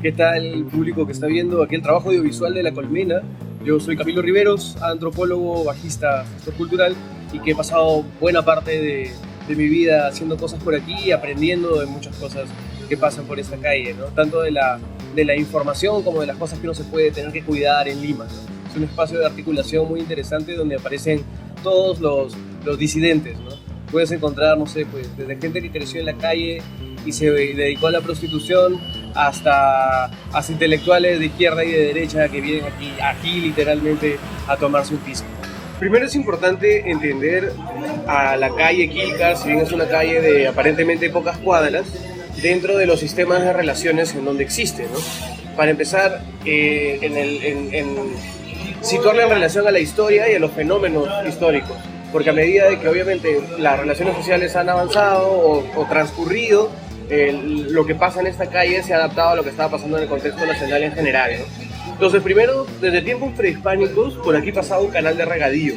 ¿Qué tal, público que está viendo aquí el trabajo audiovisual de La Colmena? Yo soy Camilo Riveros, antropólogo, bajista, gestor cultural, y que he pasado buena parte de mi vida haciendo cosas por aquí y aprendiendo de muchas cosas que pasan por esta calle, ¿no? Tanto de la información como de las cosas que uno se puede tener que cuidar en Lima, ¿no? Es un espacio de articulación muy interesante donde aparecen todos los disidentes, ¿no? Puedes encontrar, no sé, pues, desde gente que creció en la calle y se dedicó a la prostitución hasta intelectuales de izquierda y de derecha que vienen aquí literalmente a tomarse un piso. Primero es importante entender a la calle Quilca, si bien es una calle de aparentemente pocas cuadras, dentro de los sistemas de relaciones en donde existe, ¿no? Para empezar, situarla en relación a la historia y a los fenómenos históricos, porque a medida de que obviamente las relaciones sociales han avanzado o transcurrido, lo que pasa en esta calle se ha adaptado a lo que estaba pasando en el contexto nacional en general, ¿no? Entonces, primero, desde tiempos prehispánicos, por aquí pasaba un canal de regadío,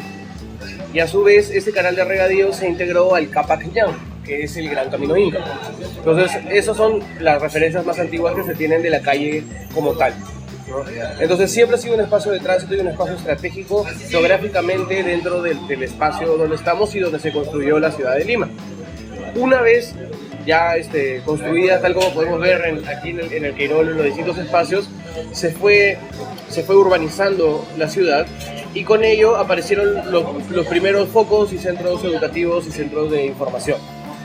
y a su vez este canal de regadío se integró al Capac Ñan, que es el Gran Camino Inca. Entonces, esas son las referencias más antiguas que se tienen de la calle como tal, ¿no? Entonces, siempre ha sido un espacio de tránsito y un espacio estratégico geográficamente dentro del espacio donde estamos y donde se construyó la ciudad de Lima. Una vez ya construida, tal como podemos ver aquí en el Queirol, en los distintos espacios, se fue urbanizando la ciudad, y con ello aparecieron los primeros focos y centros educativos y centros de información.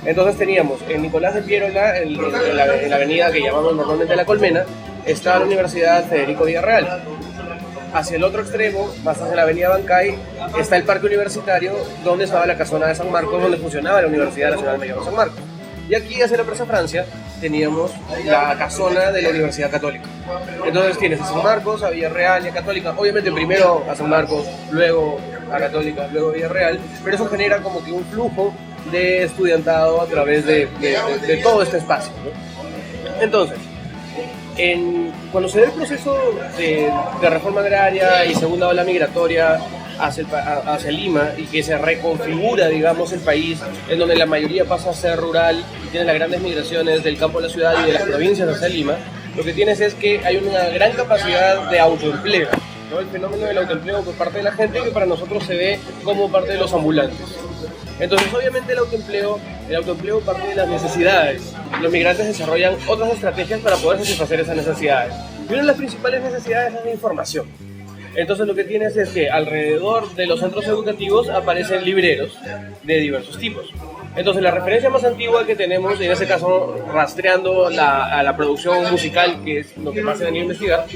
Entonces teníamos en Nicolás de Piérola, en la avenida que llamamos normalmente La Colmena, está la Universidad Federico Villarreal. Hacia el otro extremo, más hacia la avenida Bancay, está el Parque Universitario, donde estaba la casona de San Marcos, donde funcionaba la Universidad Nacional Mayor de San Marcos. Y aquí, hacia la Plaza Francia, teníamos la casona de la Universidad Católica. Entonces tienes a San Marcos, a Villarreal y a Católica. Obviamente primero a San Marcos, luego a Católica, luego a Villarreal, pero eso genera como que un flujo de estudiantado a través de todo este espacio, ¿no? Entonces, cuando se da el proceso de reforma agraria y segunda ola migratoria hacia Lima, y que se reconfigura, digamos, el país, en donde la mayoría pasa a ser rural y tiene las grandes migraciones del campo a la ciudad y de las provincias hacia Lima, lo que tienes es que hay una gran capacidad de autoempleo, ¿no? El fenómeno del autoempleo por parte de la gente, que para nosotros se ve como parte de los ambulantes. Entonces, obviamente, el autoempleo parte de las necesidades. Los migrantes desarrollan otras estrategias para poder satisfacer esas necesidades. Y una de las principales necesidades es la información. Entonces, lo que tienes es que alrededor de los centros educativos aparecen libreros de diversos tipos. Entonces, la referencia más antigua que tenemos, en este caso rastreando a la producción musical, que es lo que más se ha venido a investigar,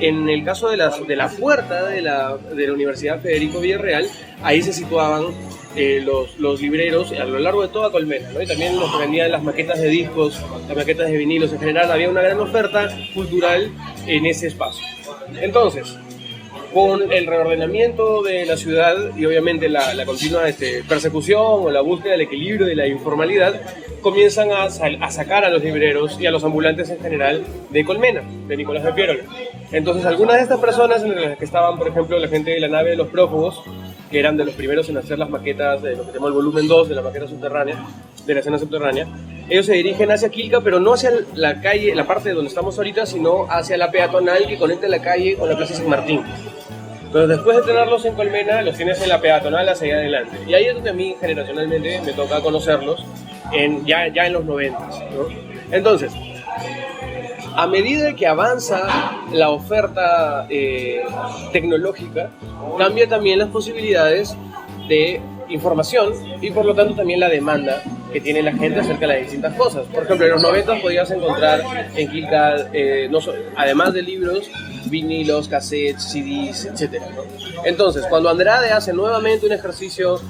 en el caso de la puerta de la Universidad Federico Villarreal, ahí se situaban los libreros a lo largo de toda Colmena, ¿no? Y también los que vendían las maquetas de discos, las maquetas de vinilos. En general había una gran oferta cultural en ese espacio. Entonces, con el reordenamiento de la ciudad y obviamente la continua persecución o la búsqueda del equilibrio de la informalidad, comienzan a sacar a los libreros y a los ambulantes en general de Colmena, de Nicolás de Piérola. Entonces, algunas de estas personas, en las que estaban, por ejemplo, la gente de la nave de los prófugos, que eran de los primeros en hacer las maquetas de lo que se llama el volumen 2 de la maqueta subterránea, de la escena subterránea, ellos se dirigen hacia Quilca, pero no hacia la calle, la parte donde estamos ahorita, sino hacia la peatonal que conecta la calle con la Plaza San Martín. Entonces, después de tenerlos en Colmena, los tienes en la peatonal hacia allá adelante. Y ahí es donde a mí, generacionalmente, me toca conocerlos, ya en los 90, ¿no? Entonces, a medida que avanza la oferta tecnológica, cambia también las posibilidades de información y por lo tanto también la demanda que tiene la gente acerca de las distintas cosas. Por ejemplo, en los 90 podías encontrar en Quilca, además de libros, vinilos, cassettes, CDs, etc., ¿no? Entonces, cuando Andrade hace nuevamente un ejercicio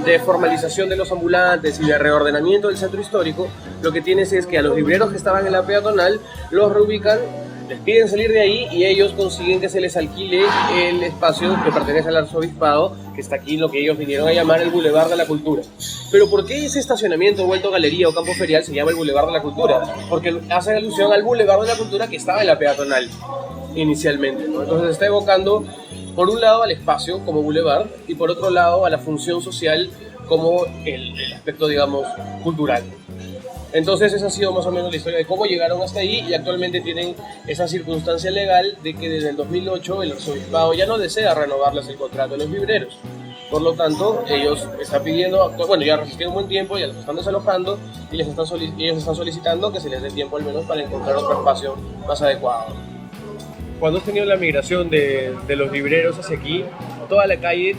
de formalización de los ambulantes y de reordenamiento del centro histórico, lo que tienes es que a los libreros que estaban en la peatonal los reubican, les piden salir de ahí y ellos consiguen que se les alquile el espacio que pertenece al arzobispado, que está aquí, lo que ellos vinieron a llamar el Boulevard de la Cultura. Pero ¿por qué ese estacionamiento vuelto galería o campo ferial se llama el Boulevard de la Cultura? Porque hace alusión al Boulevard de la Cultura que estaba en la peatonal inicialmente, ¿no? Entonces está evocando, por un lado, al espacio como boulevard y por otro lado a la función social como el aspecto, digamos, cultural. Entonces esa ha sido más o menos la historia de cómo llegaron hasta ahí y actualmente tienen esa circunstancia legal de que desde el 2008 el arzobispado ya no desea renovarles el contrato a los libreros. Por lo tanto, ellos están pidiendo, bueno, ya resistieron un buen tiempo, ya los están desalojando y ellos están solicitando que se les dé tiempo al menos para encontrar otro espacio más adecuado. Cuando has tenido la migración de los libreros hacia aquí, toda la calle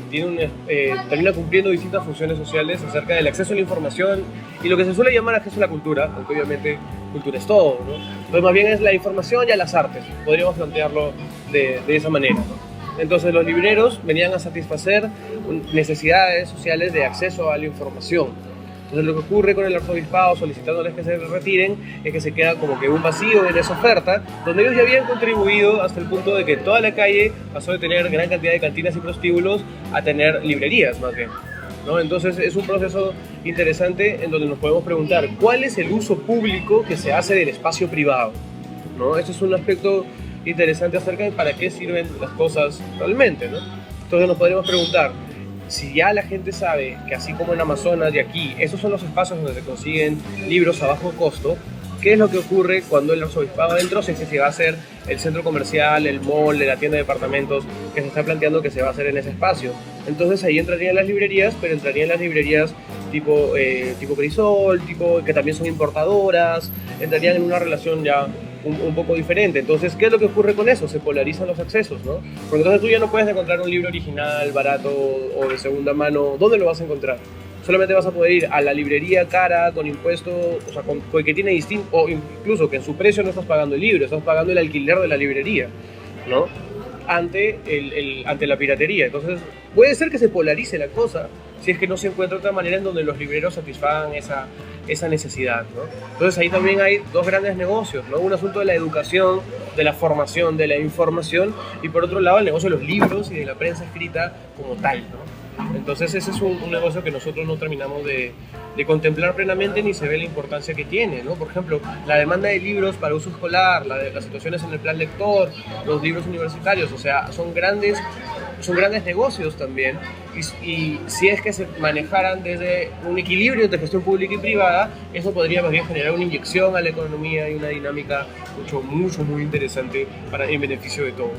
termina cumpliendo distintas funciones sociales acerca del acceso a la información y lo que se suele llamar acceso a la cultura, aunque obviamente cultura es todo, ¿no? Entonces más bien es la información y a las artes, podríamos plantearlo de esa manera, ¿no? Entonces los libreros venían a satisfacer necesidades sociales de acceso a la información. Entonces lo que ocurre con el arzobispado solicitándoles que se retiren es que se queda como que un vacío en esa oferta, donde ellos ya habían contribuido hasta el punto de que toda la calle pasó de tener gran cantidad de cantinas y prostíbulos a tener librerías más bien, ¿no? Entonces es un proceso interesante en donde nos podemos preguntar ¿cuál es el uso público que se hace del espacio privado? ¿No? Este es un aspecto interesante acerca de para qué sirven las cosas realmente, ¿no? Entonces nos podríamos preguntar, si ya la gente sabe que así como en Amazonas y aquí, esos son los espacios donde se consiguen libros a bajo costo, ¿qué es lo que ocurre cuando el arzobispado adentro se va a hacer el centro comercial, el mall, la tienda de departamentos que se está planteando que se va a hacer en ese espacio? Entonces ahí entrarían las librerías, pero entrarían las librerías tipo Crisol, que también son importadoras, entrarían en una relación ya un poco diferente. Entonces, ¿qué es lo que ocurre con eso? Se polarizan los accesos, ¿no? Porque entonces tú ya no puedes encontrar un libro original, barato o de segunda mano. ¿Dónde lo vas a encontrar? Solamente vas a poder ir a la librería cara, con impuestos, o sea, con que tiene distinto, o incluso que en su precio no estás pagando el libro, estás pagando el alquiler de la librería, ¿no? Ante la piratería. Entonces, puede ser que se polarice la cosa si es que no se encuentra otra manera en donde los libreros satisfagan esa necesidad, ¿no? Entonces ahí también hay dos grandes negocios, ¿no? Un asunto de la educación, de la formación, de la información, y por otro lado el negocio de los libros y de la prensa escrita como tal, ¿no? Entonces ese es un negocio que nosotros no terminamos de contemplar plenamente ni se ve la importancia que tiene, ¿no? Por ejemplo, la demanda de libros para uso escolar, las situaciones en el plan lector, los libros universitarios, o sea, son grandes negocios también, y si es que se manejaran desde un equilibrio entre gestión pública y privada, eso podría más bien generar una inyección a la economía y una dinámica muy interesante en beneficio de todos.